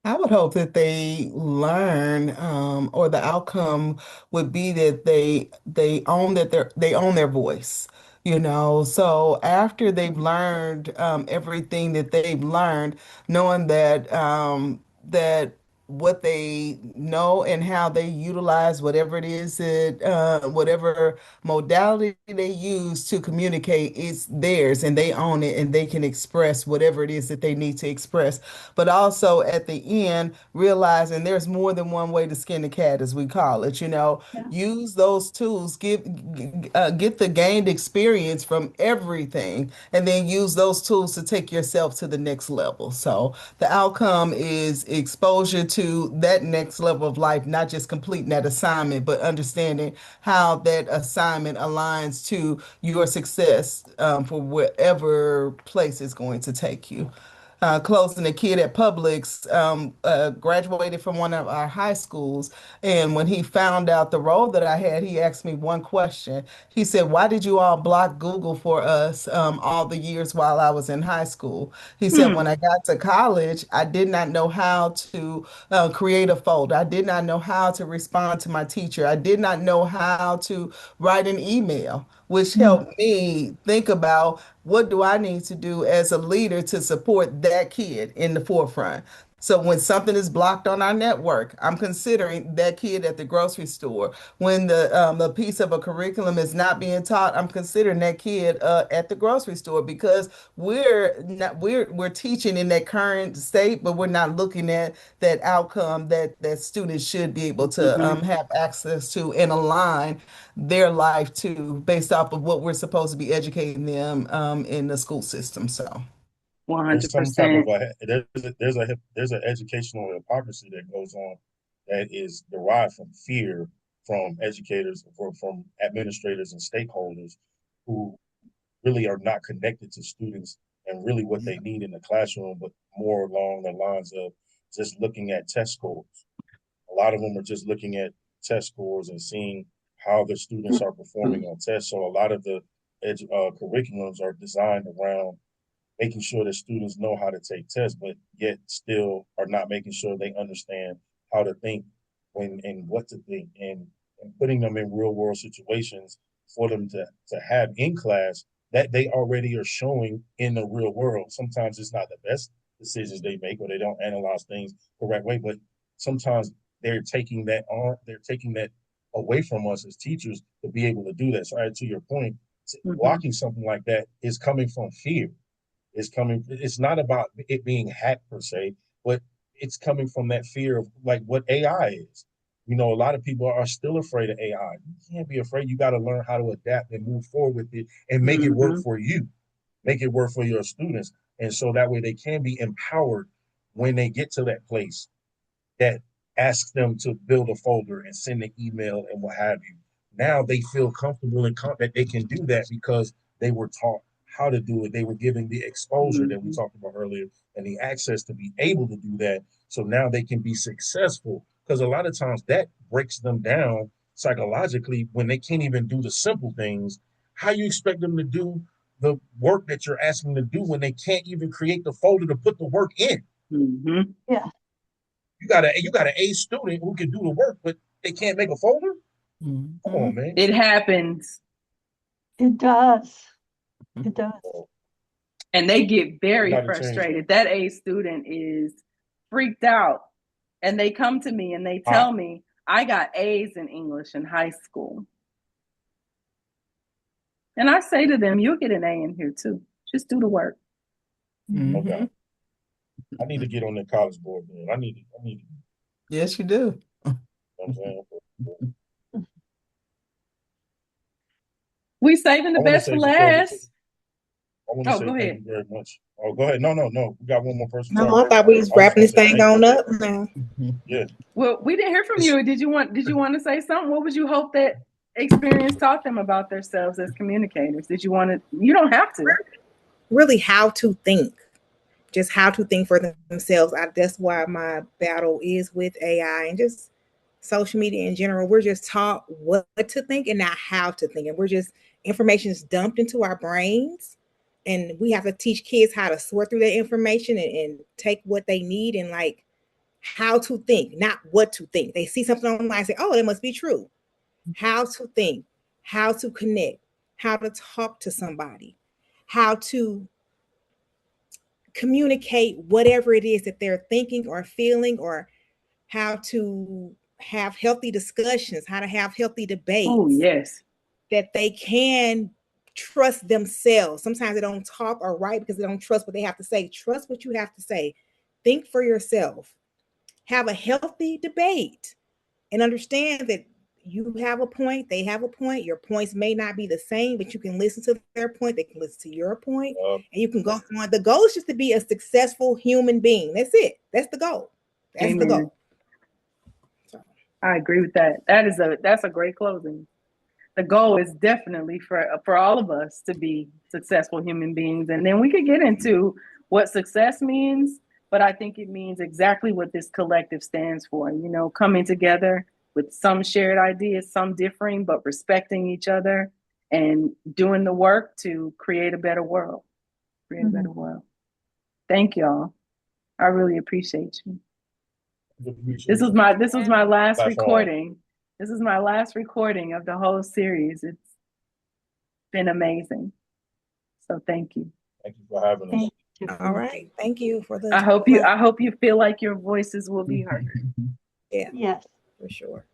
I would hope that they learn, or the outcome would be that they own they own their voice, you know. So after they've learned everything that they've learned, knowing that what they know and how they utilize whatever it is that whatever modality they use to communicate is theirs, and they own it, and they can express whatever it is that they need to express, but also at the end realizing there's more than one way to skin the cat, as we call it. You know, Yeah. use those tools, get the gained experience from everything, and then use those tools to take yourself to the next level. So the outcome is exposure to that next level of life, not just completing that assignment, but understanding how that assignment aligns to your success, for whatever place it's going to take you. Closing a kid at Publix, graduated from one of our high schools. And when he found out the role that I had, he asked me one question. He said, "Why did you all block Google for us all the years while I was in high school?" He said, Hmm. "When I got to college, I did not know how to create a folder. I did not know how to respond to my teacher. I did not know how to write an email," which Hmm. helped me think about what do I need to do as a leader to support that kid in the forefront. So when something is blocked on our network, I'm considering that kid at the grocery store. When the piece of a curriculum is not being taught, I'm considering that kid at the grocery store, because we're teaching in that current state, but we're not looking at that outcome that students should be able to Hmm. have access to and align their life to, based off of what we're supposed to be educating them in the school system. So, There's some type of 100%. there's an educational hypocrisy that goes on that is derived from fear from educators, from administrators and stakeholders who really are not connected to students and really what they need in the classroom, but more along the lines of just looking at test scores. A lot of them are just looking at test scores and seeing how the students are performing on tests. So a lot of the curriculums are designed around making sure that students know how to take tests, but yet still are not making sure they understand how to think when and what to think, and putting them in real world situations for them to have in class that they already are showing in the real world. Sometimes it's not the best decisions they make, or they don't analyze things the right way, but sometimes they're taking that away from us as teachers to be able to do that. So to your point, Hmm. blocking something like that is coming from fear. It's not about it being hacked per se, but it's coming from that fear of like what AI is. You know, a lot of people are still afraid of AI. You can't be afraid. You got to learn how to adapt and move forward with it and make it work Hmm. for you, make it work for your students. And so that way they can be empowered when they get to that place that asks them to build a folder and send an email and what have you. Now they feel comfortable and that they can do that because they were taught how to do it. They were given the exposure that we Hmm. talked about earlier and the access to be able to do that. So now they can be successful, because a lot of times that breaks them down psychologically when they can't even do the simple things. How you expect them to do the work that you're asking them to do when they can't even create the folder to put the work in? Hmm. Yeah. You got an A student who can do the work, but they can't make a folder. Come on, mhm. man. It happens. It does. It does. So And they get we very got to change that. frustrated. That A student is freaked out. And they come to me and they Uh, tell me, I got A's in English in high school. And I say to them, you'll get an A in here too. Just do the work. okay. Mhm. I need to get on the college board, man. I need to, Yes, you do. you know what I'm saying? We saving the I want to best for say before we, last. I want to Oh, say go thank ahead. you very much. Oh, go ahead. No, no, no. We got one more person No, talking. I thought we was I was just wrapping gonna this say thing thank you. on up now. Mhm. Yeah. Well, we didn't hear from It's you. Did you want to say something? What would you hope that experience taught them about themselves as communicators? Did you want to, you don't have to. Really, how to think, just how to think for themselves. That's why my battle is with AI and just social media in general. We're just taught what to think and not how to think, and we're just information is dumped into our brains, and we have to teach kids how to sort through that information and take what they need and like how to think, not what to think. They see something online and say, oh, it must be true. How to think, how to connect, how to talk to somebody, how to communicate whatever it is that they're thinking or feeling, or how to have healthy discussions, how to have healthy debates. Oh, yes. That they can trust themselves. Sometimes they don't talk or write because they don't trust what they have to say. Trust what you have to say. Think for yourself. Have a healthy debate and understand that you have a point, they have a point. Your points may not be the same, but you can listen to their point. They can listen to your point, and you can go on. The goal is just to be a successful human being. That's it. That's the goal. That's the goal. So. I agree with that. That's a great closing. The goal is definitely for all of us to be successful human beings. And then we could get into what success means, but I think it means exactly what this collective stands for, you know, coming together with some shared ideas, some differing, but respecting each other and doing the work to create a better world. Create a better world. Thank y'all. I really appreciate you. This was my last recording. This is my last recording of the whole series. It's been amazing. So thank you. Thank you for having us. All right. Thank you for the. I hope you feel like your voices will be heard. Yeah. Yes. For sure.